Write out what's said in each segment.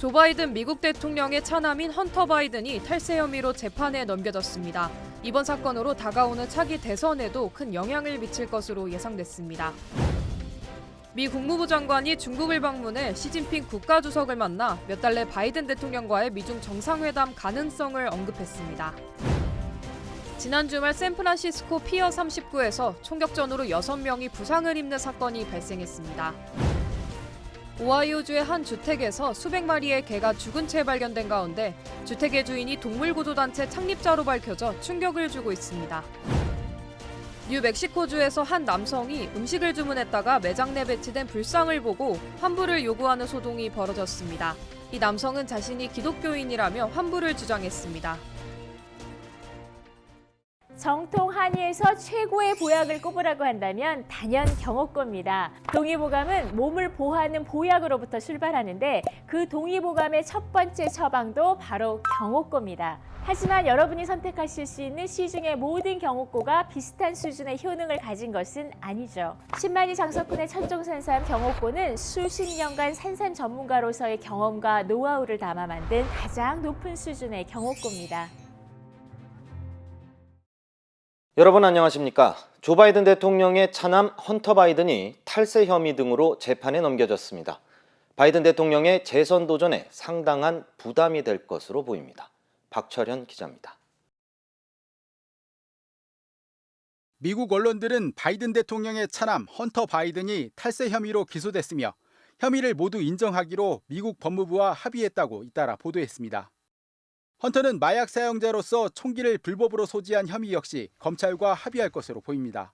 조 바이든 미국 대통령의 차남인 헌터 바이든이 탈세 혐의로 재판에 넘겨졌습니다. 이번 사건으로 다가오는 차기 대선에도 큰 영향을 미칠 것으로 예상됐습니다. 미 국무부 장관이 중국을 방문해 시진핑 국가주석을 만나 몇 달 내 바이든 대통령과의 미중 정상회담 가능성을 언급했습니다. 지난 주말 샌프란시스코 피어 39에서 총격전으로 6명이 부상을 입는 사건이 발생했습니다. 오하이오주의 한 주택에서 수백 마리의 개가 죽은 채 발견된 가운데 주택의 주인이 동물구조단체 창립자로 밝혀져 충격을 주고 있습니다. 뉴멕시코주에서 한 남성이 음식을 주문했다가 매장 내 배치된 불상을 보고 환불을 요구하는 소동이 벌어졌습니다. 이 남성은 자신이 기독교인이라며 환불을 주장했습니다. 정통 한의에서 최고의 보약을 꼽으라고 한다면 단연 경옥고입니다. 동의보감은 몸을 보호하는 보약으로부터 출발하는데 그 동의보감의 첫 번째 처방도 바로 경옥고입니다. 하지만 여러분이 선택하실 수 있는 시중의 모든 경옥고가 비슷한 수준의 효능을 가진 것은 아니죠. 10만이 장석군의 천종산삼 경옥고는 수십 년간 산삼 전문가로서의 경험과 노하우를 담아 만든 가장 높은 수준의 경옥고입니다. 여러분 안녕하십니까? 조 바이든 대통령의 차남 헌터 바이든이 탈세 혐의 등으로 재판에 넘겨졌습니다. 바이든 대통령의 재선 도전에 상당한 부담이 될 것으로 보입니다. 박철현 기자입니다. 미국 언론들은 바이든 대통령의 차남 헌터 바이든이 탈세 혐의로 기소됐으며 혐의를 모두 인정하기로 미국 법무부와 합의했다고 잇따라 보도했습니다. 헌터는 마약 사용자로서 총기를 불법으로 소지한 혐의 역시 검찰과 합의할 것으로 보입니다.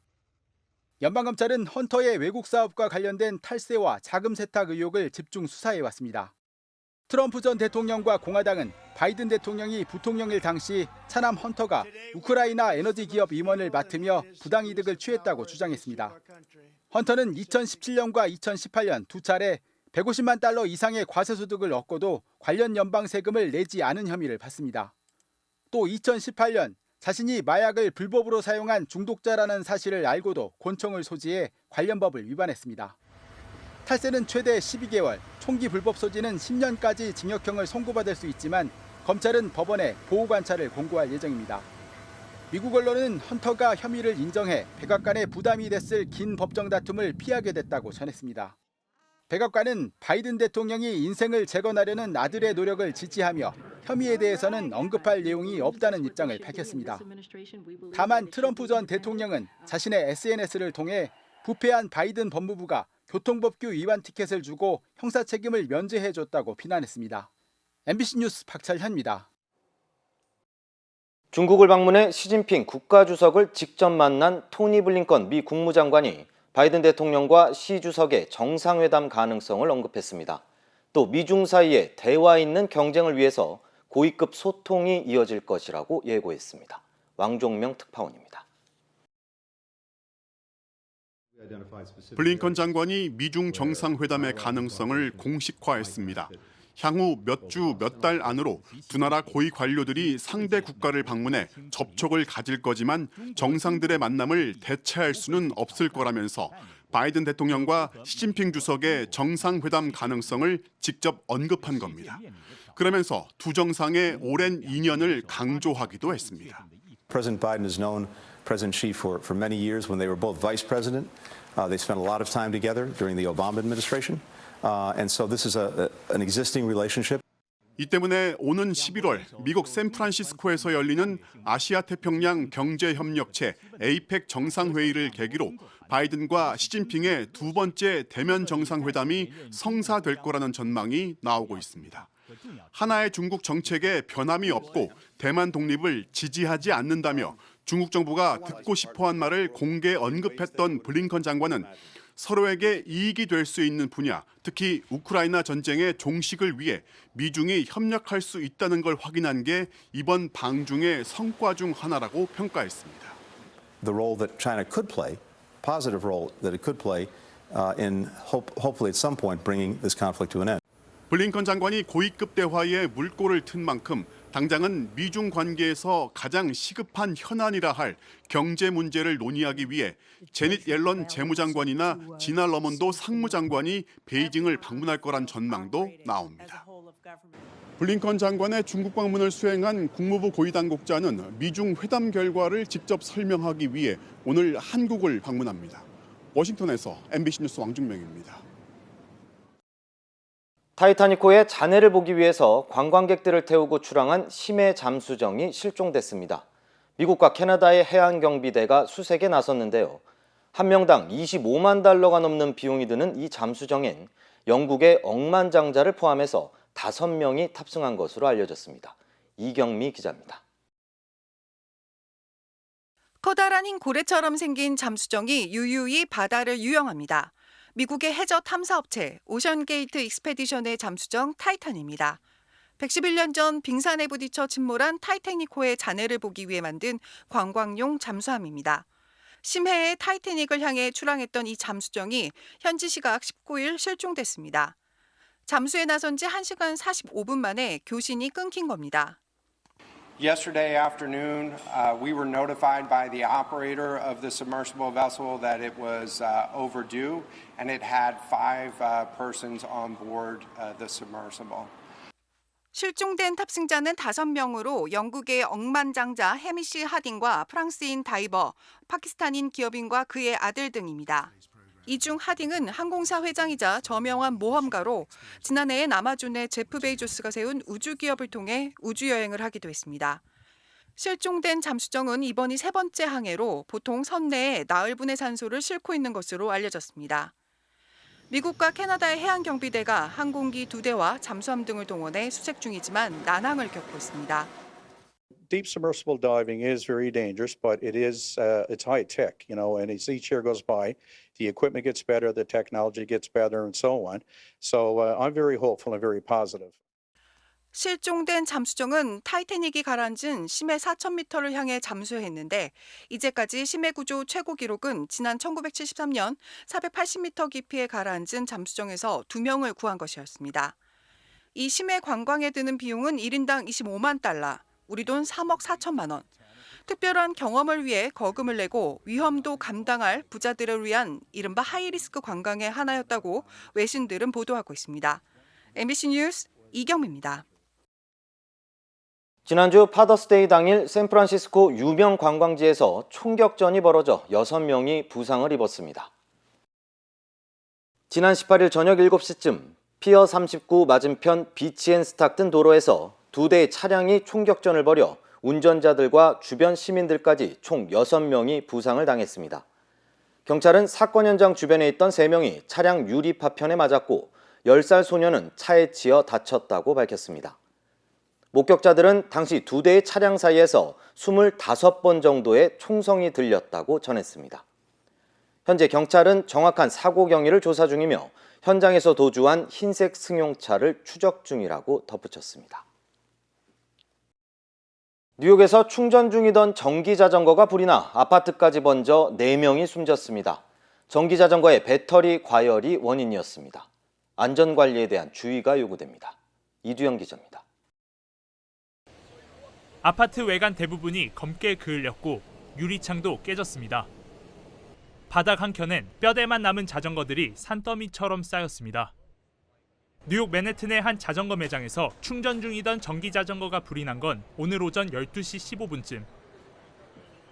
연방검찰은 헌터의 외국 사업과 관련된 탈세와 자금 세탁 의혹을 집중 수사해왔습니다. 트럼프 전 대통령과 공화당은 바이든 대통령이 부통령일 당시 차남 헌터가 우크라이나 에너지 기업 임원을 맡으며 부당이득을 취했다고 주장했습니다. 헌터는 2017년과 2018년 두 차례 150만 달러 이상의 과세소득을 얻고도 관련 연방 세금을 내지 않은 혐의를 받습니다. 또 2018년 자신이 마약을 불법으로 사용한 중독자라는 사실을 알고도 권총을 소지해 관련 법을 위반했습니다. 탈세는 최대 12개월, 총기 불법 소지는 10년까지 징역형을 선고받을 수 있지만 검찰은 법원에 보호관찰을 공고할 예정입니다. 미국 언론은 헌터가 혐의를 인정해 백악관에 부담이 됐을 긴 법정 다툼을 피하게 됐다고 전했습니다. 백악관은 바이든 대통령이 인생을 재건하려는 아들의 노력을 지지하며 혐의에 대해서는 언급할 내용이 없다는 입장을 밝혔습니다. 다만 트럼프 전 대통령은 자신의 SNS를 통해 부패한 바이든 법무부가 교통법규 위반 티켓을 주고 형사 책임을 면제해줬다고 비난했습니다. MBC 뉴스 박철현입니다. 중국을 방문해 시진핑 국가주석을 직접 만난 토니 블링컨 미 국무장관이 바이든 대통령과 시 주석의 정상회담 가능성을 언급했습니다. 또 미중 사이에 대화 있는 경쟁을 위해서 고위급 소통이 이어질 것이라고 예고했습니다. 왕종명 특파원입니다. 블링컨 장관이 미중 정상회담의 가능성을 공식화했습니다. 향후 몇 주, 몇 달 안으로 두 나라 고위 관료들이 상대 국가를 방문해 접촉을 가질 거지만 정상들의 만남을 대체할 수는 없을 거라면서 바이든 대통령과 시진핑 주석의 정상회담 가능성을 직접 언급한 겁니다. 그러면서 두 정상의 오랜 인연을 강조하기도 했습니다. President Biden has known President Xi for many years when they were both vice president. They spent a lot of time together during the Obama administration. And so this is an existing relationship. 이 때문에 오는 11월 미국 샌프란시스코에서 열리는 아시아 태평양 경제협력체 APEC 정상회의를 계기로 바이든과 시진핑의 두 번째 대면 정상회담이 성사될 거라는 전망이 나오고 있습니다. 하나의 중국 정책에 변함이 없고 대만 독립을 지지하지 않는다며 중국 정부가 듣고 싶어한 말을 공개 언급했던 블링컨 장관은 서로에게 이익이 될 수 있는 분야, 특히 우크라이나 전쟁의 종식을 위해 미중이 협력할 수 있다는 걸 확인한 게 이번 방중의 성과 중 하나라고 평가했습니다. The role that China could play, positive role that it could play in hopefully at some point bringing this conflict to an end. 블링컨 장관이 고위급 대화에 물꼬를 튼 만큼 당장은 미중 관계에서 가장 시급한 현안이라 할 경제 문제를 논의하기 위해 제닛 옐런 재무장관이나 지나 러먼도 상무장관이 베이징을 방문할 거란 전망도 나옵니다. 블링컨 장관의 중국 방문을 수행한 국무부 고위 당국자는 미중 회담 결과를 직접 설명하기 위해 오늘 한국을 방문합니다. 워싱턴에서 MBC 뉴스 왕중명입니다. 타이타닉호의 잔해를 보기 위해서 관광객들을 태우고 출항한 심해 잠수정이 실종됐습니다. 미국과 캐나다의 해안경비대가 수색에 나섰는데요. 한 명당 25만 달러가 넘는 비용이 드는 이 잠수정엔 영국의 억만장자를 포함해서 5명이 탑승한 것으로 알려졌습니다. 이경미 기자입니다. 커다란 흰 고래처럼 생긴 잠수정이 유유히 바다를 유영합니다. 미국의 해저 탐사업체 오션게이트 익스페디션의 잠수정 타이탄입니다. 111년 전 빙산에 부딪혀 침몰한 타이타닉호의 잔해를 보기 위해 만든 관광용 잠수함입니다. 심해의 타이타닉을 향해 출항했던 이 잠수정이 현지 시각 19일 실종됐습니다. 잠수에 나선 지 1시간 45분 만에 교신이 끊긴 겁니다. Yesterday afternoon, we were notified by the operator of the submersible vessel that it was overdue, and it had 5 persons on board the submersible. 실종된 탑승자는 5명으로 영국의 억만장자 해미시 하딩과 프랑스인 다이버, 파키스탄인 기업인과 그의 아들 등입니다. 이 중 하딩은 항공사 회장이자 저명한 모험가로 지난해에 아마존의 제프 베이조스가 세운 우주기업을 통해 우주여행을 하기도 했습니다. 실종된 잠수정은 이번이 3번째 항해로 보통 선내에 나흘 분의 산소를 싣고 있는 것으로 알려졌습니다. 미국과 캐나다의 해안경비대가 항공기 2대와 잠수함 등을 동원해 수색 중이지만 난항을 겪고 있습니다. Deep submersible diving is very dangerous, but it's high tech, and as each year goes by, the equipment gets better, the technology gets better, and so on. So I'm very hopeful and very positive. 실종된 잠수정은 타이타닉이 가라앉은 심해 4,000m를 향해 잠수했는데 이제까지 심해 구조 최고 기록은 지난 1973년 480m 깊이에 가라앉은 잠수정에서 2명을 구한 것이었습니다. 이 심해 관광에 드는 비용은 1인당 25만 달러, 우리 돈 3억 4천만 원. 특별한 경험을 위해 거금을 내고 위험도 감당할 부자들을 위한 이른바 하이리스크 관광의 하나였다고 외신들은 보도하고 있습니다. MBC 뉴스 이경미입니다. 지난주 파더스데이 당일 샌프란시스코 유명 관광지에서 총격전이 벌어져 6명이 부상을 입었습니다. 지난 18일 저녁 7시쯤 피어 39 맞은편 비치앤스탁튼 도로에서 2대의 차량이 총격전을 벌여 운전자들과 주변 시민들까지 총 6명이 부상을 당했습니다. 경찰은 사건 현장 주변에 있던 3명이 차량 유리 파편에 맞았고 10살 소녀는 차에 치여 다쳤다고 밝혔습니다. 목격자들은 당시 2대의 차량 사이에서 25번 정도의 총성이 들렸다고 전했습니다. 현재 경찰은 정확한 사고 경위를 조사 중이며 현장에서 도주한 흰색 승용차를 추적 중이라고 덧붙였습니다. 뉴욕에서 충전 중이던 전기자전거가 불이 나 아파트까지 번져 4명이 숨졌습니다. 전기자전거의 배터리 과열이 원인이었습니다. 안전관리에 대한 주의가 요구됩니다. 이두영 기자입니다. 아파트 외관 대부분이 검게 그을렸고 유리창도 깨졌습니다. 바닥 한켠엔 뼈대만 남은 자전거들이 산더미처럼 쌓였습니다. 뉴욕 맨해튼의 한 자전거 매장에서 충전 중이던 전기자전거가 불이 난 건 오늘 오전 12시 15분쯤.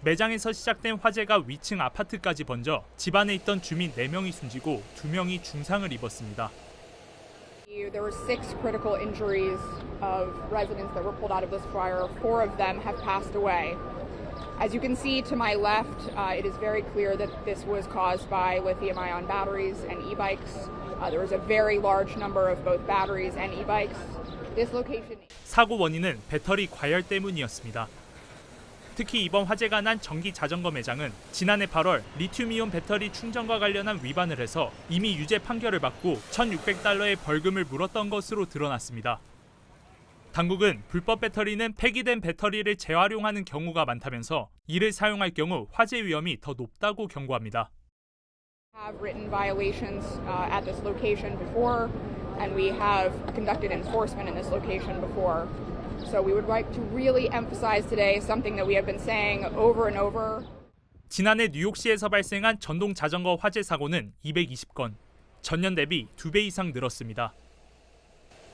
매장에서 시작된 화재가 위층 아파트까지 번져 집안에 있던 주민 4명이 숨지고 2명이 중상을 입었습니다. There were 6 critical injuries of residents that were pulled out of this fire. 4 of them have passed away. As you can see to my left, it is very clear that this was caused by lithium-ion batteries and e-bikes. There was a very large number of both batteries and e-bikes. This location. 사고 원인은 배터리 과열 때문이었습니다. 특히 이번 화재가 난 전기 자전거 매장은 지난해 8월 리튬이온 배터리 충전과 관련한 위반을 해서 이미 유죄 판결을 받고 1,600달러의 벌금을 물었던 것으로 드러났습니다. 당국은 불법 배터리는 폐기된 배터리를 재활용하는 경우가 많다면서 이를 사용할 경우 화재 위험이 더 높다고 경고합니다. Have written violations at this location before, and we have conducted enforcement in this location before. So we would like to really emphasize today something that we have been saying over and over. 지난해 뉴욕시에서 발생한 전동 자전거 화재 사고는 220건, 전년 대비 2배 이상 늘었습니다.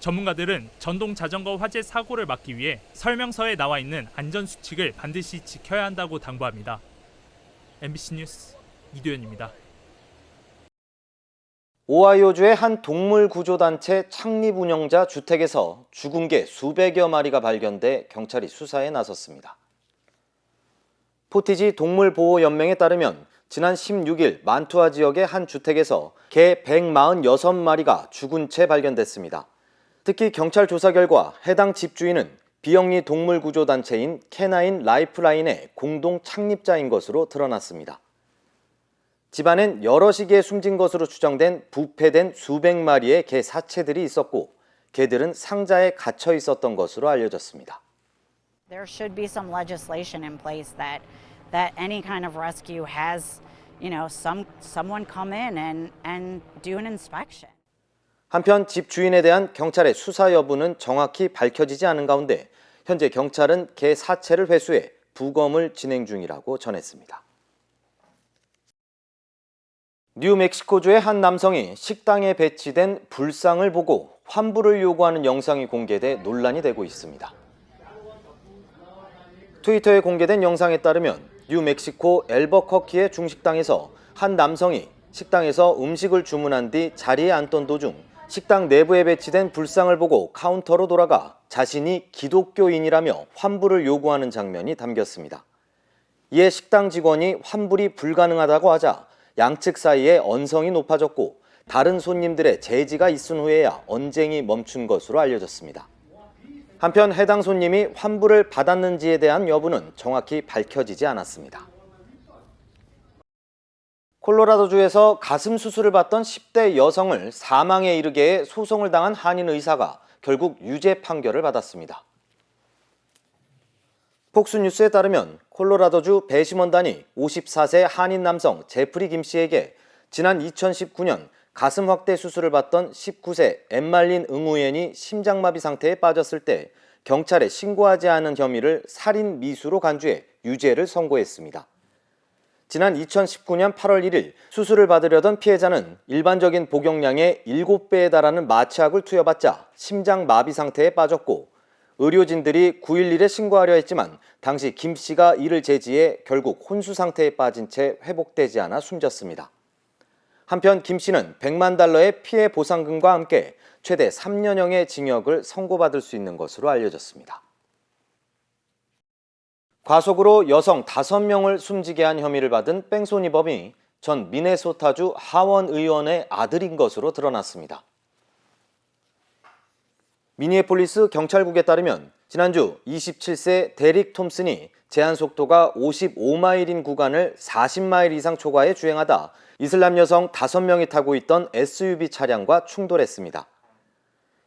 전문가들은 전동 자전거 화재 사고를 막기 위해 설명서에 나와 있는 안전 수칙을 반드시 지켜야 한다고 당부합니다. MBC 뉴스 이도현입니다. 오하이오주의 한 동물 구조단체 창립 운영자 주택에서 죽은 개 수백여 마리가 발견돼 경찰이 수사에 나섰습니다. 포티지 동물보호연맹에 따르면 지난 16일 만투아 지역의 한 주택에서 개 146마리가 죽은 채 발견됐습니다. 특히 경찰 조사 결과 해당 집주인은 비영리 동물구조단체인 캐나인 라이프라인의 공동 창립자인 것으로 드러났습니다. 집안엔 여럿이 개 숨진 것으로 추정된 부패된 수백 마리의 개 사체들이 있었고 개들은 상자에 갇혀 있었던 것으로 알려졌습니다. There should be some legislation in place that any kind of rescue has, someone come in and do an inspection. 한편 집 주인에 대한 경찰의 수사 여부는 정확히 밝혀지지 않은 가운데 현재 경찰은 개 사체를 회수해 부검을 진행 중이라고 전했습니다. 뉴멕시코주의 한 남성이 식당에 배치된 불상을 보고 환불을 요구하는 영상이 공개돼 논란이 되고 있습니다. 트위터에 공개된 영상에 따르면 뉴멕시코 엘버커키의 중식당에서 한 남성이 식당에서 음식을 주문한 뒤 자리에 앉던 도중 식당 내부에 배치된 불상을 보고 카운터로 돌아가 자신이 기독교인이라며 환불을 요구하는 장면이 담겼습니다. 이에 식당 직원이 환불이 불가능하다고 하자 양측 사이에 언성이 높아졌고 다른 손님들의 제지가 있은 후에야 언쟁이 멈춘 것으로 알려졌습니다. 한편 해당 손님이 환불을 받았는지에 대한 여부는 정확히 밝혀지지 않았습니다. 콜로라도주에서 가슴 수술을 받던 10대 여성을 사망에 이르게 해 소송을 당한 한인 의사가 결국 유죄 판결을 받았습니다. 폭스뉴스에 따르면 콜로라도주 배심원단이 54세 한인 남성 제프리 김 씨에게 지난 2019년 가슴 확대 수술을 받던 19세 엠말린 응우엔이 심장마비 상태에 빠졌을 때 경찰에 신고하지 않은 혐의를 살인 미수로 간주해 유죄를 선고했습니다. 지난 2019년 8월 1일 수술을 받으려던 피해자는 일반적인 복용량의 7배에 달하는 마취약을 투여받자 심장마비 상태에 빠졌고 의료진들이 911에 신고하려 했지만 당시 김 씨가 이를 제지해 결국 혼수 상태에 빠진 채 회복되지 않아 숨졌습니다. 한편 김 씨는 100만 달러의 피해 보상금과 함께 최대 3년형의 징역을 선고받을 수 있는 것으로 알려졌습니다. 과속으로 여성 5명을 숨지게 한 혐의를 받은 뺑소니 범이 전 미네소타주 하원 의원의 아들인 것으로 드러났습니다. 미니애폴리스 경찰국에 따르면 지난주 27세 데릭 톰슨이 제한 속도가 55마일인 구간을 40마일 이상 초과해 주행하다 이슬람 여성 5명이 타고 있던 SUV 차량과 충돌했습니다.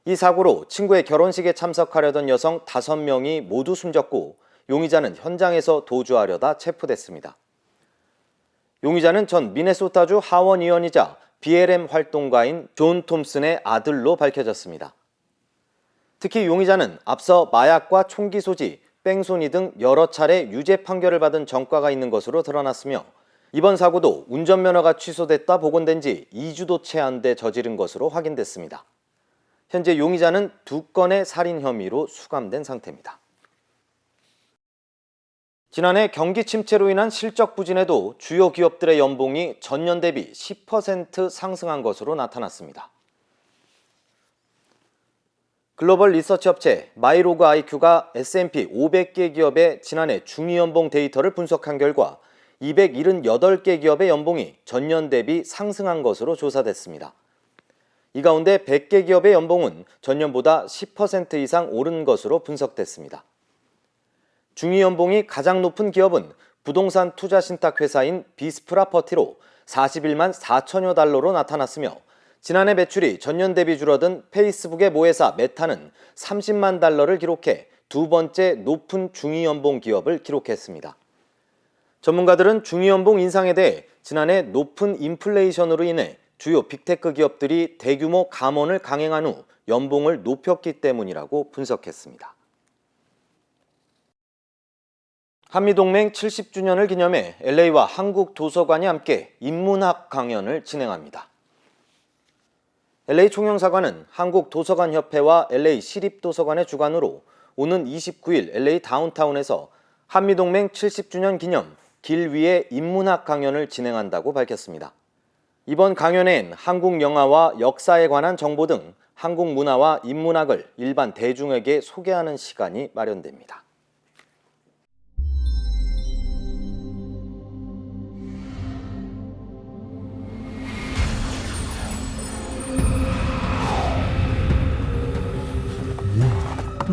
이 사고로 친구의 결혼식에 참석하려던 여성 5명이 모두 숨졌고 용의자는 현장에서 도주하려다 체포됐습니다. 용의자는 전 미네소타주 하원 의원이자 BLM 활동가인 존 톰슨의 아들로 밝혀졌습니다. 특히 용의자는 앞서 마약과 총기 소지, 뺑소니 등 여러 차례 유죄 판결을 받은 전과가 있는 것으로 드러났으며 이번 사고도 운전면허가 취소됐다 복원된 지 2주도 채 안 돼 저지른 것으로 확인됐습니다. 현재 용의자는 2건의 살인 혐의로 수감된 상태입니다. 지난해 경기 침체로 인한 실적 부진에도 주요 기업들의 연봉이 전년 대비 10% 상승한 것으로 나타났습니다. 글로벌 리서치 업체 마이로그 IQ가 S&P 500개 기업의 지난해 중위연봉 데이터를 분석한 결과 278개 기업의 연봉이 전년 대비 상승한 것으로 조사됐습니다. 이 가운데 100개 기업의 연봉은 전년보다 10% 이상 오른 것으로 분석됐습니다. 중위연봉이 가장 높은 기업은 부동산 투자 신탁 회사인 비스프라퍼티로 41만 4천여 달러로 나타났으며 지난해 매출이 전년 대비 줄어든 페이스북의 모회사 메타는 30만 달러를 기록해 두 번째 높은 중위연봉 기업을 기록했습니다. 전문가들은 중위연봉 인상에 대해 지난해 높은 인플레이션으로 인해 주요 빅테크 기업들이 대규모 감원을 강행한 후 연봉을 높였기 때문이라고 분석했습니다. 한미동맹 70주년을 기념해 LA와 한국도서관이 함께 인문학 강연을 진행합니다. LA 총영사관은 한국도서관협회와 LA 시립도서관의 주관으로 오는 29일 LA 다운타운에서 한미동맹 70주년 기념 길 위의 인문학 강연을 진행한다고 밝혔습니다. 이번 강연엔 한국 영화와 역사에 관한 정보 등 한국 문화와 인문학을 일반 대중에게 소개하는 시간이 마련됩니다.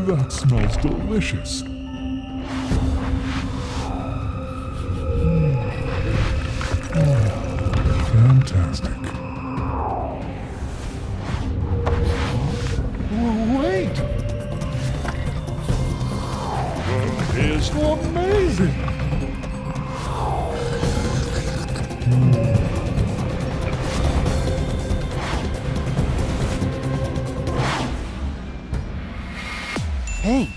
That smells delicious. Fantastic. Wait! That is amazing! Hey,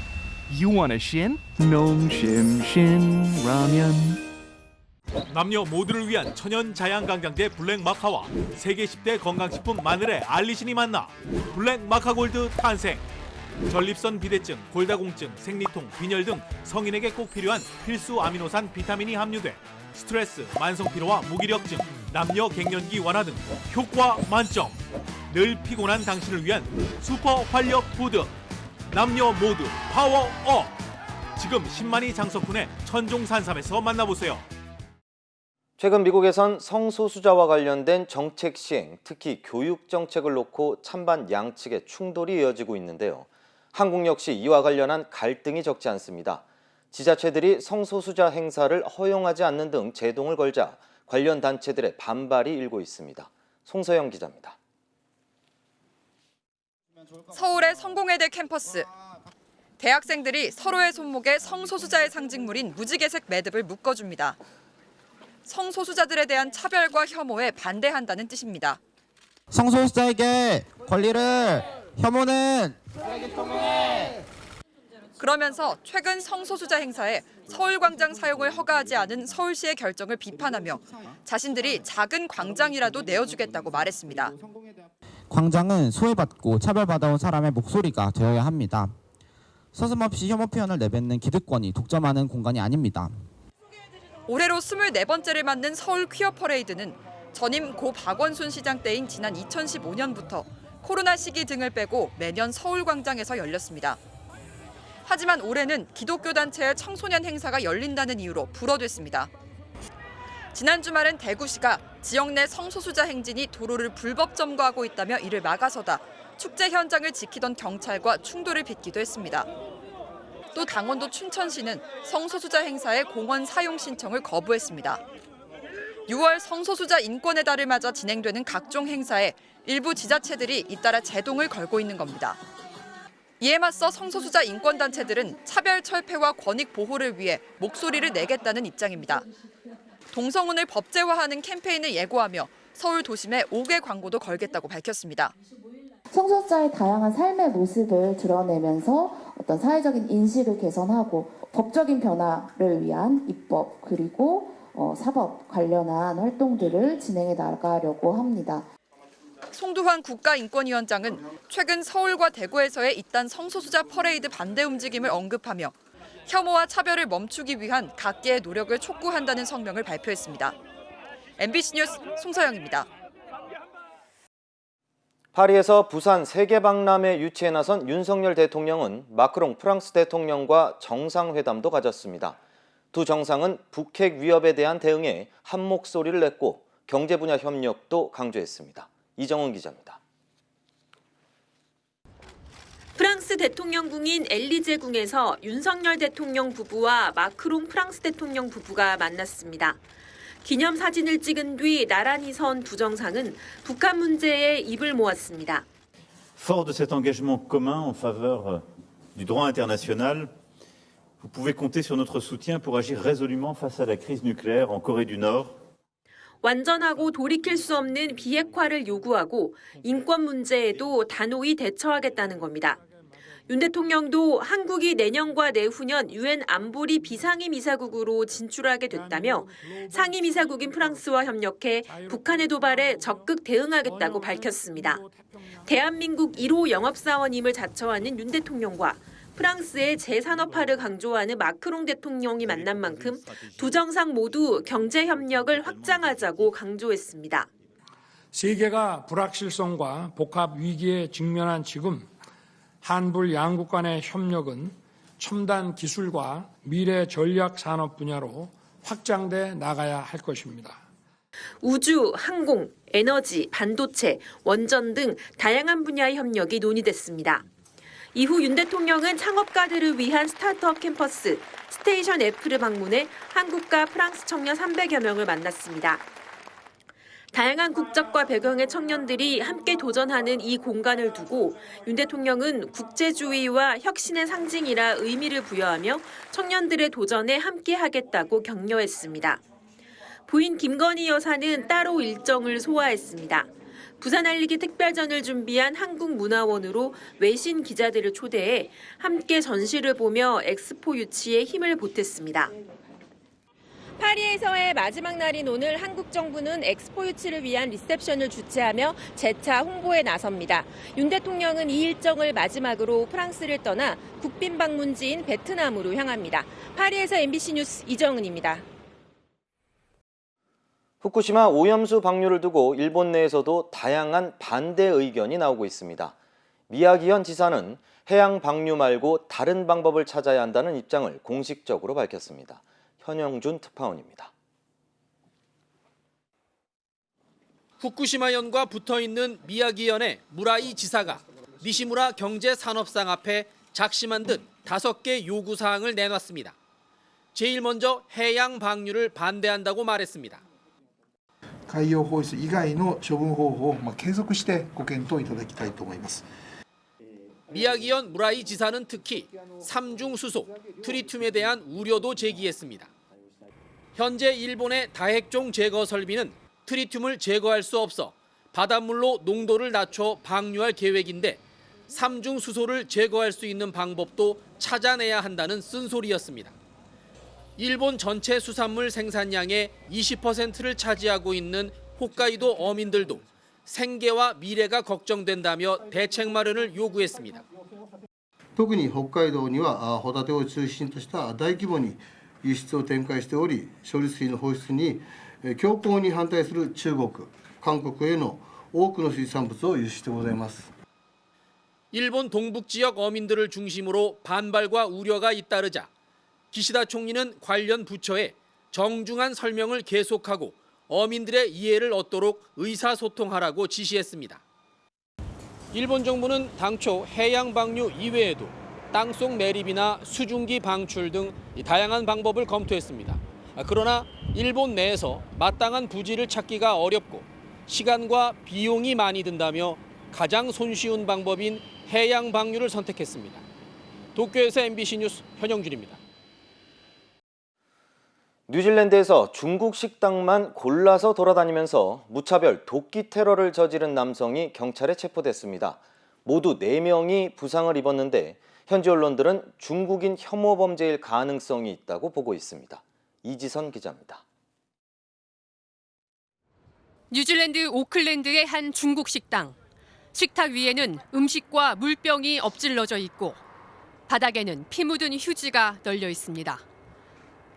you want a shin? Nom shim shin ramen. 남녀 모두를 위한 천연 자양강장제 블랙 마카와 세계 10대 건강식품 마늘의 알리신이 만나 블랙 마카골드 탄생. 전립선 비대증, 골다공증, 생리통, 빈혈 등 성인에게 꼭 필요한 필수 아미노산 비타민이 함유돼 스트레스, 만성피로와 무기력증, 남녀 갱년기 완화 등 효과 만점. 늘 피곤한 당신을 위한 슈퍼 활력 푸드. 남녀 모두 파워업! 지금 신만이 장석훈의 천종산삼에서 만나보세요. 최근 미국에선 성소수자와 관련된 정책 시행, 특히 교육 정책을 놓고 찬반 양측의 충돌이 이어지고 있는데요. 한국 역시 이와 관련한 갈등이 적지 않습니다. 지자체들이 성소수자 행사를 허용하지 않는 등 제동을 걸자 관련 단체들의 반발이 일고 있습니다. 송서영 기자입니다. 서울의 성공회대 캠퍼스. 대학생들이 서로의 손목에 성소수자의 상징물인 무지개색 매듭을 묶어줍니다. 성소수자들에 대한 차별과 혐오에 반대한다는 뜻입니다. 성소수자에게 권리를 혐오는 그러면서 최근 성소수자 행사에 서울광장 사용을 허가하지 않은 서울시의 결정을 비판하며 자신들이 작은 광장이라도 내어주겠다고 말했습니다. 광장은 소외받고 차별받아온 사람의 목소리가 되어야 합니다. 서슴없이 혐오 표현을 내뱉는 기득권이 독점하는 공간이 아닙니다. 올해로 24번째를 맞는 서울 퀴어 퍼레이드는 전임 고 박원순 시장 때인 지난 2015년부터 코로나 시기 등을 빼고 매년 서울광장에서 열렸습니다. 하지만 올해는 기독교 단체의 청소년 행사가 열린다는 이유로 불어됐습니다. 지난 주말엔 대구시가 지역 내 성소수자 행진이 도로를 불법 점거하고 있다며 이를 막아서다 축제 현장을 지키던 경찰과 충돌을 빚기도 했습니다. 또 강원도 춘천시는 성소수자 행사의 공원 사용 신청을 거부했습니다. 6월 성소수자 인권의 달을 맞아 진행되는 각종 행사에 일부 지자체들이 잇따라 제동을 걸고 있는 겁니다. 이에 맞서 성소수자 인권단체들은 차별 철폐와 권익 보호를 위해 목소리를 내겠다는 입장입니다. 동성혼을 법제화하는 캠페인을 예고하며 서울 도심에 5개 광고도 걸겠다고 밝혔습니다. 성소수자의 다양한 삶의 모습을 드러내면서 어떤 사회적인 인식을 개선하고 법적인 변화를 위한 입법 그리고 사법 관련한 활동들을 진행해 나가려고 합니다. 송두환 국가인권위원장은 최근 서울과 대구에서의 잇단 성소수자 퍼레이드 반대 움직임을 언급하며 혐오와 차별을 멈추기 위한 각계의 노력을 촉구한다는 성명을 발표했습니다. MBC 뉴스 송서영입니다. 파리에서 부산 세계박람회 유치에 나선 윤석열 대통령은 마크롱 프랑스 대통령과 정상회담도 가졌습니다. 두 정상은 북핵 위협에 대한 대응에 한 목소리를 냈고 경제 분야 협력도 강조했습니다. 이정은 기자입니다. 프랑스 대통령궁인 엘리제궁에서 윤석열 대통령 부부와 마크롱 프랑스 대통령 부부가 만났습니다. 기념사진을 찍은 뒤 나란히 선 두 정상은 북한 문제에 입을 모았습니다. Fort de cet engagement commun en faveur du droit international, vous pouvez compter sur notre soutien pour agir résolument face à la crise nucléaire en Corée du Nord. 완전하고 돌이킬 수 없는 비핵화를 요구하고 인권 문제에도 단호히 대처하겠다는 겁니다. 윤 대통령도 한국이 내년과 내후년 유엔 안보리 비상임 이사국으로 진출하게 됐다며 상임 이사국인 프랑스와 협력해 북한의 도발에 적극 대응하겠다고 밝혔습니다. 대한민국 1호 영업사원임을 자처하는 윤 대통령과 프랑스의 재산업화를 강조하는 마크롱 대통령이 만난 만큼 두 정상 모두 경제 협력을 확장하자고 강조했습니다. 세계가 불확실성과 복합 위기에 직면한 지금 한불 양국 간의 협력은 첨단 기술과 미래 전략 산업 분야로 확장돼 나가야 할 것입니다. 우주, 항공, 에너지, 반도체, 원전 등 다양한 분야의 협력이 논의됐습니다. 이후 윤 대통령은 창업가들을 위한 스타트업 캠퍼스 스테이션 F를 방문해 한국과 프랑스 청년 300여 명을 만났습니다. 다양한 국적과 배경의 청년들이 함께 도전하는 이 공간을 두고 윤 대통령은 국제주의와 혁신의 상징이라 의미를 부여하며 청년들의 도전에 함께하겠다고 격려했습니다. 부인 김건희 여사는 따로 일정을 소화했습니다. 부산 알리기 특별전을 준비한 한국문화원으로 외신 기자들을 초대해 함께 전시를 보며 엑스포 유치에 힘을 보탰습니다. 파리에서의 마지막 날인 오늘 한국 정부는 엑스포 유치를 위한 리셉션을 주최하며 재차 홍보에 나섭니다. 윤 대통령은 이 일정을 마지막으로 프랑스를 떠나 국빈 방문지인 베트남으로 향합니다. 파리에서 MBC 뉴스 이정은입니다. 후쿠시마 오염수 방류를 두고 일본 내에서도 다양한 반대 의견이 나오고 있습니다. 미야기현 지사는 해양 방류 말고 다른 방법을 찾아야 한다는 입장을 공식적으로 밝혔습니다. 현영준 특파원입니다. 후쿠시마현과 붙어있는 미야기현의 무라이 지사가 니시무라 경제산업상 앞에 작심한 듯 5개 요구사항을 내놨습니다. 제일 먼저 해양 방류를 반대한다고 말했습니다. 海洋放出以外の処分方法を継続してご検討いただきたいと思います。 미야기현 무라이 지사는 특히 삼중 수소, 트리튬에 대한 우려도 제기했습니다. 현재 일본의 다핵종 제거 설비는 트리튬을 제거할 수 없어 바닷물로 농도를 낮춰 방류할 계획인데 삼중 수소를 제거할 수 있는 방법도 찾아내야 한다는 쓴소리였습니다. 일본 전체 수산물 생산량의 20%를 차지하고 있는 홋카이도 어민들도 생계와 미래가 걱정된다며 대책 마련을 요구했습니다. 特に北海道にはホタテを中心とした大規模に輸出を展開しており、処理水の放出に強硬に反対する中国、韓国への多くの水産物を輸出してございます。 일본 동북 지역 어민들을 중심으로 반발과 우려가 잇따르자 기시다 총리는 관련 부처에 정중한 설명을 계속하고 어민들의 이해를 얻도록 의사소통하라고 지시했습니다. 일본 정부는 당초 해양 방류 이외에도 땅속 매립이나 수중기 방출 등 다양한 방법을 검토했습니다. 그러나 일본 내에서 마땅한 부지를 찾기가 어렵고 시간과 비용이 많이 든다며 가장 손쉬운 방법인 해양 방류를 선택했습니다. 도쿄에서 MBC 뉴스 현영준입니다. 뉴질랜드에서 중국 식당만 골라서 돌아다니면서 무차별 도끼 테러를 저지른 남성이 경찰에 체포됐습니다. 모두 4명이 부상을 입었는데 현지 언론들은 중국인 혐오 범죄일 가능성이 있다고 보고 있습니다. 이지선 기자입니다. 뉴질랜드 오클랜드의 한 중국 식당. 식탁 위에는 음식과 물병이 엎질러져 있고 바닥에는 피 묻은 휴지가 널려 있습니다.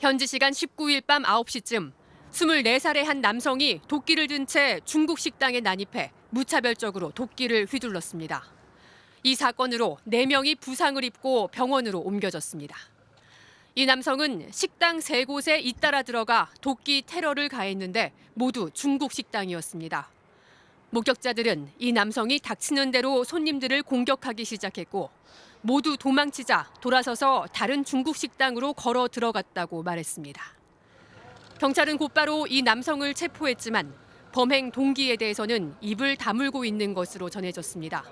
현지 시간 19일 밤 9시쯤 24살의 한 남성이 도끼를 든 채 중국 식당에 난입해 무차별적으로 도끼를 휘둘렀습니다. 이 사건으로 4명이 부상을 입고 병원으로 옮겨졌습니다. 이 남성은 식당 3곳에 잇따라 들어가 도끼 테러를 가했는데 모두 중국 식당이었습니다. 목격자들은 이 남성이 닥치는 대로 손님들을 공격하기 시작했고 모두 도망치자 돌아서서 다른 중국 식당으로 걸어 들어갔다고 말했습니다. 경찰은 곧바로 이 남성을 체포했지만 범행 동기에 대해서는 입을 다물고 있는 것으로 전해졌습니다.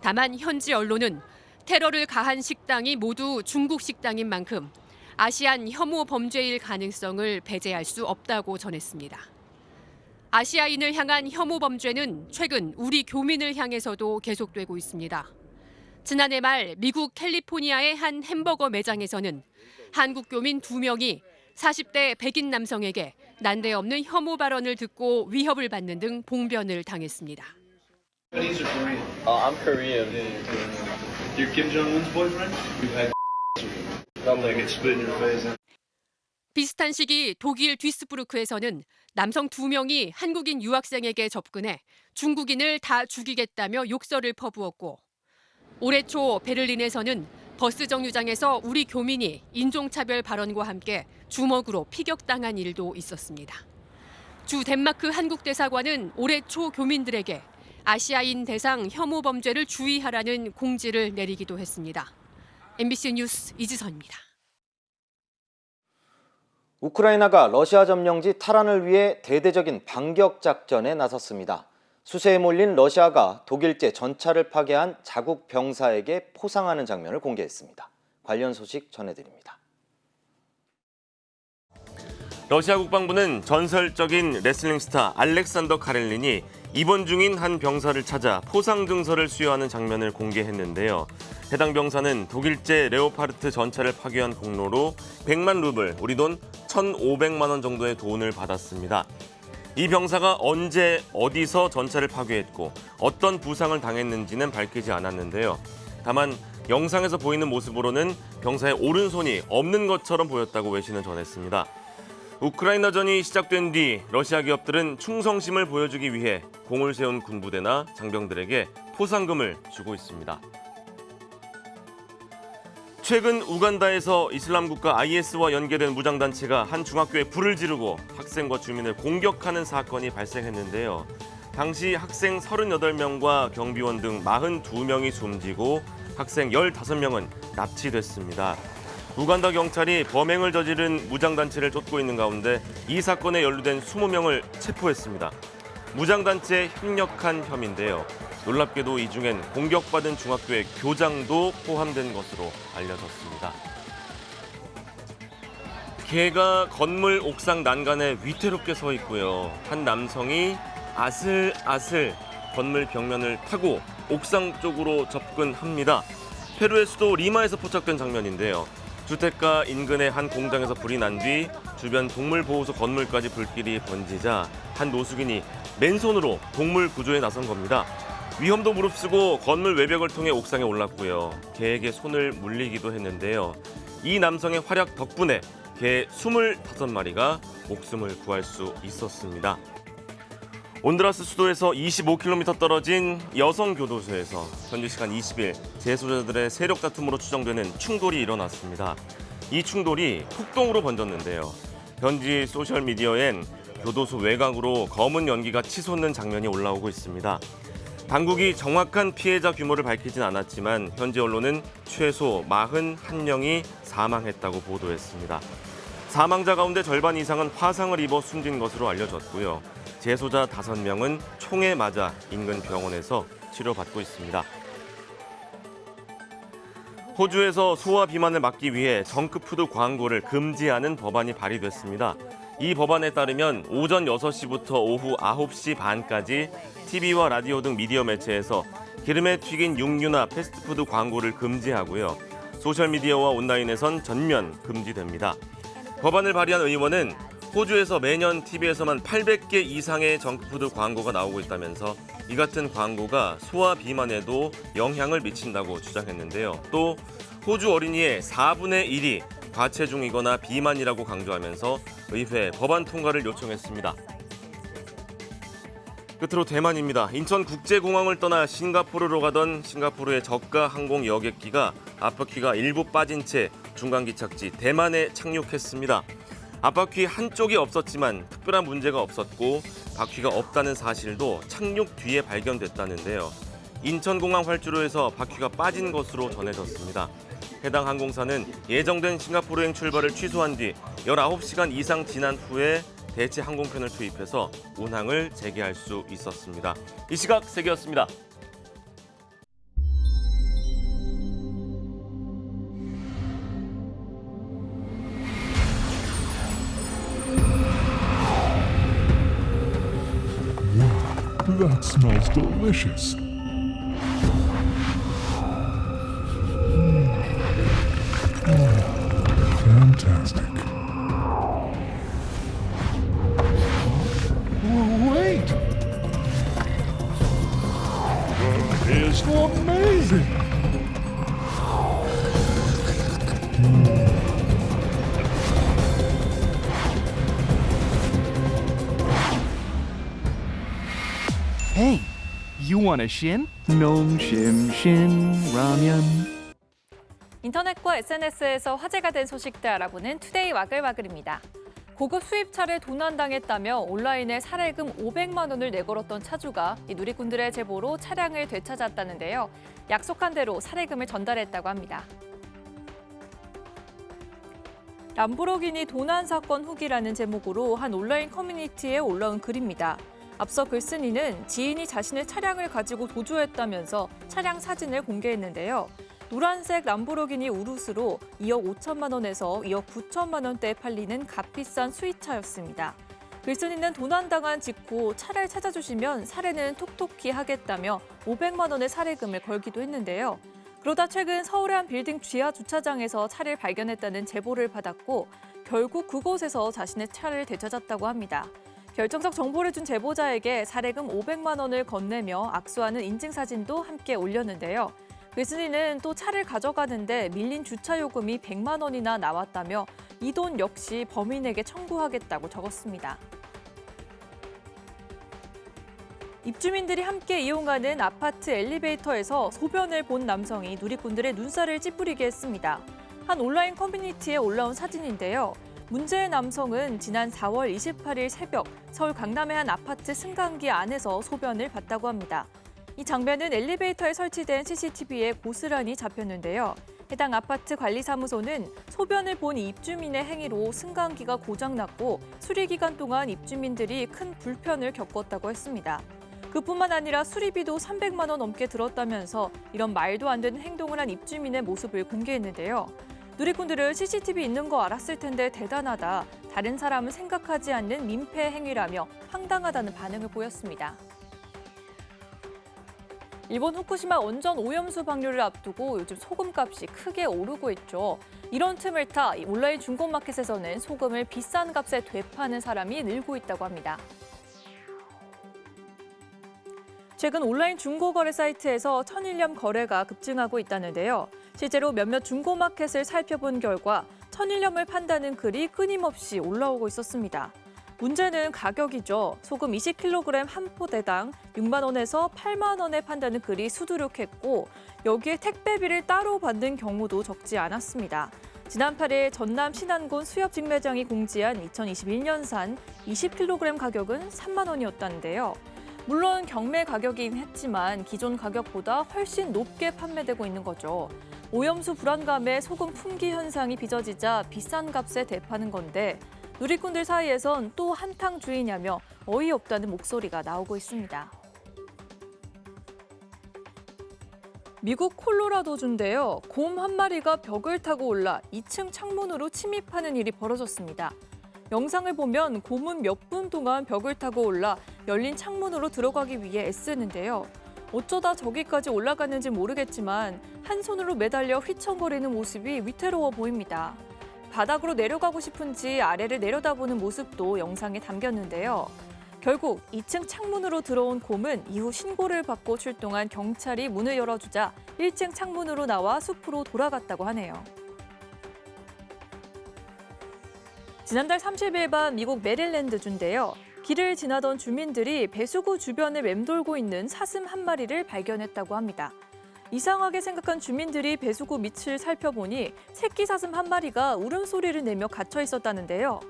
다만 현지 언론은 테러를 가한 식당이 모두 중국 식당인 만큼 아시안 혐오 범죄일 가능성을 배제할 수 없다고 전했습니다. 아시아인을 향한 혐오 범죄는 최근 우리 교민을 향해서도 계속되고 있습니다. 지난해 말 미국 캘리포니아의 한 햄버거 매장에서는 한국 교민 2명이 40대 백인 남성에게 난데없는 혐오 발언을 듣고 위협을 받는 등 봉변을 당했습니다. I'm Korean. You're Kim Jong-un's boyfriend? We've had I'm gonna get spit in your face. 비슷한 시기 독일 듀스부르크에서는 남성 2명이 한국인 유학생에게 접근해 중국인을 다 죽이겠다며 욕설을 퍼부었고, 올해 초 베를린에서는 버스 정류장에서 우리 교민이 인종차별 발언과 함께 주먹으로 피격당한 일도 있었습니다. 주 덴마크 한국대사관은 올해 초 교민들에게 아시아인 대상 혐오 범죄를 주의하라는 공지를 내리기도 했습니다. MBC 뉴스 이지선입니다. 우크라이나가 러시아 점령지 탈환을 위해 대대적인 반격 작전에 나섰습니다. 수세에 몰린 러시아가 독일제 전차를 파괴한 자국 병사에게 포상하는 장면을 공개했습니다. 관련 소식 전해드립니다. 러시아 국방부는 전설적인 레슬링 스타 알렉산더 카렐린이 입원 중인 한 병사를 찾아 포상 증서를 수여하는 장면을 공개했는데요. 해당 병사는 독일제 레오파르트 전차를 파괴한 공로로 100만 루블, 우리 돈 1,500만 원 정도의 돈을 받았습니다. 이 병사가 언제 어디서 전차를 파괴했고 어떤 부상을 당했는지는 밝히지 않았는데요. 다만 영상에서 보이는 모습으로는 병사의 오른손이 없는 것처럼 보였다고 외신은 전했습니다. 우크라이나전이 시작된 뒤 러시아 기업들은 충성심을 보여주기 위해 공을 세운 군부대나 장병들에게 포상금을 주고 있습니다. 최근 우간다에서 이슬람 국가 IS와 연계된 무장단체가 한 중학교에 불을 지르고 학생과 주민을 공격하는 사건이 발생했는데요. 당시 학생 38명과 경비원 등 42명이 숨지고 학생 15명은 납치됐습니다. 우간다 경찰이 범행을 저지른 무장단체를 쫓고 있는 가운데 이 사건에 연루된 20명을 체포했습니다. 무장단체에 협력한 혐의인데요. 놀랍게도 이 중엔 공격받은 중학교의 교장도 포함된 것으로 알려졌습니다. 개가 건물 옥상 난간에 위태롭게 서 있고요. 한 남성이 아슬아슬 건물 벽면을 타고 옥상 쪽으로 접근합니다. 페루의 수도 리마에서 포착된 장면인데요. 주택가 인근의 한 공장에서 불이 난 뒤 주변 동물보호소 건물까지 불길이 번지자 한 노숙인이 맨손으로 동물 구조에 나선 겁니다. 위험도 무릅쓰고 건물 외벽을 통해 옥상에 올랐고요. 개에게 손을 물리기도 했는데요. 이 남성의 활약 덕분에 개 25마리가 목숨을 구할 수 있었습니다. 온두라스 수도에서 25km 떨어진 여성교도소에서 현지 시간 20일 재소자들의 세력 다툼으로 추정되는 충돌이 일어났습니다. 이 충돌이 폭동으로 번졌는데요. 현지 소셜미디어엔 교도소 외곽으로 검은 연기가 치솟는 장면이 올라오고 있습니다. 당국이 정확한 피해자 규모를 밝히진 않았지만 현지 언론은 최소 41명이 사망했다고 보도했습니다. 사망자 가운데 절반 이상은 화상을 입어 숨진 것으로 알려졌고요. 재소자 5명은 총에 맞아 인근 병원에서 치료받고 있습니다. 호주에서 소아 비만을 막기 위해 정크푸드 광고를 금지하는 법안이 발의됐습니다. 이 법안에 따르면 오전 6시부터 오후 9시 반까지 TV와 라디오 등 미디어 매체에서 기름에 튀긴 육류나 패스트푸드 광고를 금지하고요. 소셜미디어와 온라인에선 전면 금지됩니다. 법안을 발의한 의원은 호주에서 매년 TV에서만 800개 이상의 정크푸드 광고가 나오고 있다면서 이 같은 광고가 소아 비만에도 영향을 미친다고 주장했는데요. 또 호주 어린이의 4분의 1이 과체중이거나 비만이라고 강조하면서 의회 법안 통과를 요청했습니다. 끝으로 대만입니다. 인천국제공항을 떠나 싱가포르로 가던 싱가포르의 저가 항공 여객기가 앞바퀴가 일부 빠진 채 중간기착지 대만에 착륙했습니다. 앞바퀴 한쪽이 없었지만 특별한 문제가 없었고 바퀴가 없다는 사실도 착륙 뒤에 발견됐다는데요. 인천공항 활주로에서 바퀴가 빠진 것으로 전해졌습니다. 해당 항공사는 예정된 싱가포르행 출발을 취소한 뒤 19시간 이상 지난 후에 대체 항공편을 투입해서 운항을 재개할 수 있었습니다. 이 시각 세계였습니다. That smells delicious. Fantastic. Wait! That is amazing! Hey, you want a shin? 농심 shin ramen. 인터넷과 SNS에서 화제가 된 소식들 알아보는 투데이 와글와글입니다. 고급 수입차를 도난당했다며 온라인에 살해금 500만 원을 내걸었던 차주가 이 누리꾼들의 제보로 차량을 되찾았다는데요. 약속한 대로 살해금을 전달했다고 합니다. 람보르기니 도난 사건 후기라는 제목으로 한 온라인 커뮤니티에 올라온 글입니다. 앞서 글쓴이는 지인이 자신의 차량을 가지고 도주했다면서 차량 사진을 공개했는데요. 노란색 람보르기니 우루스로 2억 5천만 원에서 2억 9천만 원대에 팔리는 값비싼 수입차였습니다. 글쓴이는 도난당한 직후 차를 찾아주시면 살해는 톡톡히 하겠다며 500만 원의 살해금을 걸기도 했는데요. 그러다 최근 서울의 한 빌딩 지하 주차장에서 차를 발견했다는 제보를 받았고 결국 그곳에서 자신의 차를 되찾았다고 합니다. 결정적 정보를 준 제보자에게 살해금 500만 원을 건네며 악수하는 인증사진도 함께 올렸는데요. 글쓴이는 또 차를 가져가는데 밀린 주차 요금이 100만 원이나 나왔다며 이 돈 역시 범인에게 청구하겠다고 적었습니다. 입주민들이 함께 이용하는 아파트 엘리베이터에서 소변을 본 남성이 누리꾼들의 눈살을 찌푸리게 했습니다. 한 온라인 커뮤니티에 올라온 사진인데요. 문제의 남성은 지난 4월 28일 새벽 서울 강남의 한 아파트 승강기 안에서 소변을 봤다고 합니다. 이 장면은 엘리베이터에 설치된 CCTV에 고스란히 잡혔는데요. 해당 아파트 관리사무소는 소변을 본 입주민의 행위로 승강기가 고장났고 수리 기간 동안 입주민들이 큰 불편을 겪었다고 했습니다. 그뿐만 아니라 수리비도 300만 원 넘게 들었다면서 이런 말도 안 되는 행동을 한 입주민의 모습을 공개했는데요. 누리꾼들은 CCTV 있는 거 알았을 텐데 대단하다. 다른 사람은 생각하지 않는 민폐 행위라며 황당하다는 반응을 보였습니다. 일본 후쿠시마 원전 오염수 방류를 앞두고 요즘 소금값이 크게 오르고 있죠. 이런 틈을 타 온라인 중고마켓에서는 소금을 비싼 값에 되파는 사람이 늘고 있다고 합니다. 최근 온라인 중고거래 사이트에서 천일염 거래가 급증하고 있다는데요. 실제로 몇몇 중고마켓을 살펴본 결과 천일염을 판다는 글이 끊임없이 올라오고 있었습니다. 문제는 가격이죠. 소금 20kg 한 포대당 6만 원에서 8만 원에 판다는 글이 수두룩했고 여기에 택배비를 따로 받는 경우도 적지 않았습니다. 지난 8일 전남 신안군 수협직매장이 공지한 2021년산 20kg 가격은 3만 원이었다는데요. 물론 경매 가격이긴 했지만 기존 가격보다 훨씬 높게 판매되고 있는 거죠. 오염수 불안감에 소금 품귀 현상이 빚어지자 비싼 값에 대파는 건데 누리꾼들 사이에선 또 한탕 주의냐며 어이없다는 목소리가 나오고 있습니다. 미국 콜로라도주인데요. 곰 한 마리가 벽을 타고 올라 2층 창문으로 침입하는 일이 벌어졌습니다. 영상을 보면 곰은 몇 분 동안 벽을 타고 올라 열린 창문으로 들어가기 위해 애쓰는데요. 어쩌다 저기까지 올라갔는지 모르겠지만 한 손으로 매달려 휘청거리는 모습이 위태로워 보입니다. 바닥으로 내려가고 싶은지 아래를 내려다보는 모습도 영상에 담겼는데요. 결국 2층 창문으로 들어온 곰은 이후 신고를 받고 출동한 경찰이 문을 열어주자 1층 창문으로 나와 숲으로 돌아갔다고 하네요. 지난달 30일 밤 미국 메릴랜드주인데요. 길을 지나던 주민들이 배수구 주변을 맴돌고 있는 사슴 한 마리를 발견했다고 합니다. 이상하게 생각한 주민들이 배수구 밑을 살펴보니 새끼 사슴 한 마리가 울음소리를 내며 갇혀 있었다는데요.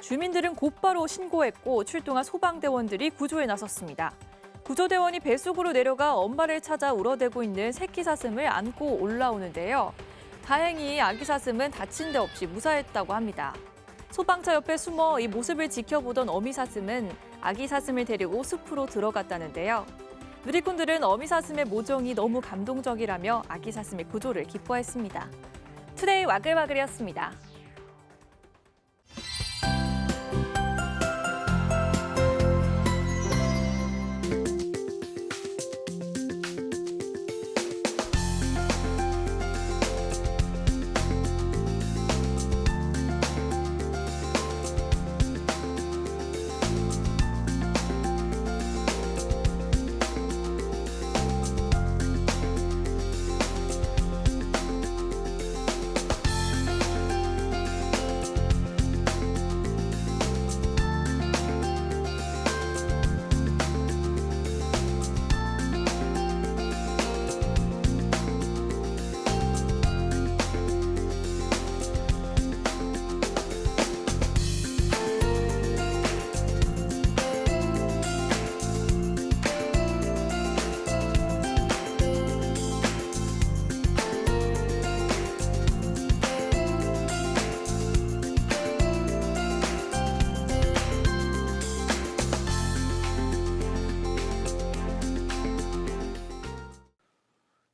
주민들은 곧바로 신고했고 출동한 소방대원들이 구조에 나섰습니다. 구조대원이 배수구로 내려가 엄마를 찾아 울어대고 있는 새끼 사슴을 안고 올라오는데요. 다행히 아기 사슴은 다친 데 없이 무사했다고 합니다. 소방차 옆에 숨어 이 모습을 지켜보던 어미 사슴은 아기 사슴을 데리고 숲으로 들어갔다는데요. 누리꾼들은 어미 사슴의 모정이 너무 감동적이라며 아기 사슴의 구조를 기뻐했습니다. 투데이 와글와글이었습니다.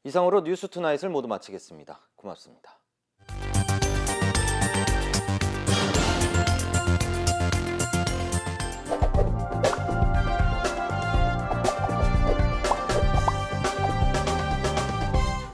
이상으로 뉴스투나잇을 모두 마치겠습니다. 고맙습니다.